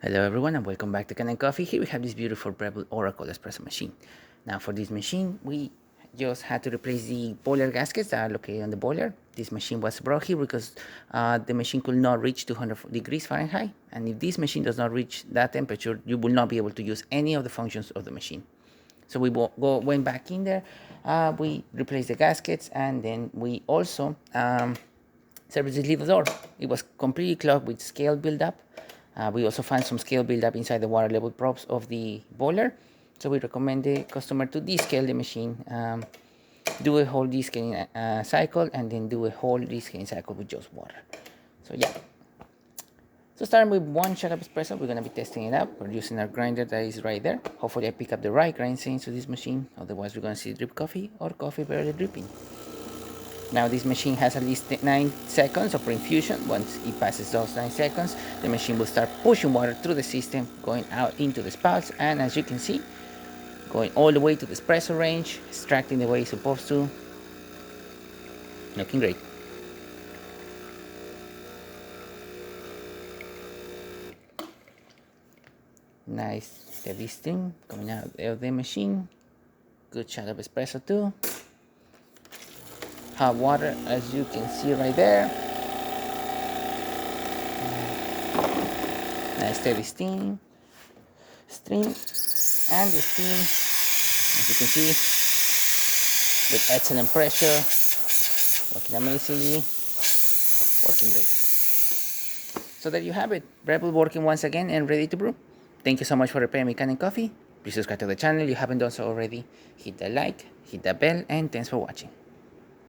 Hello everyone and welcome back to Kanen Coffee. Here we have this beautiful Breville Oracle espresso machine. Now for this machine we just had to replace the boiler gaskets that are located on the boiler. This machine was brought here because the machine could not reach 200 degrees Fahrenheit, and if this machine does not reach that temperature you will not be able to use any of the functions of the machine. So we went back in there, we replaced the gaskets, and then we also serviced the lever door. It was completely clogged with scale buildup. We also found some scale buildup inside the water level probes of the boiler. So we recommend the customer to descale the machine, do a whole descaling cycle, and then do a whole descaling cycle with just water. So yeah. So starting with one shot of espresso, we're going to be testing it out. We're using our grinder that is right there. Hopefully I pick up the right grind settings to this machine. Otherwise we're going to see drip coffee or coffee barely dripping. Now this machine has at least 9 seconds of pre-infusion. Once it passes those 9 seconds, the machine will start pushing water through the system, going out into the spouts, and as you can see, going all the way to the espresso range, extracting the way it's supposed to. Looking great. Nice steady steam coming out of the machine. Good shot of espresso too. Hot water, as you can see right there. Nice steady stream, and the steam, as you can see, with excellent pressure, working amazingly, working great. So there you have it, Breville working once again and ready to brew. Thank you so much for repairing me Kanen Coffee. Please subscribe to the channel if you haven't done so already. Hit the like, hit the bell, and thanks for watching.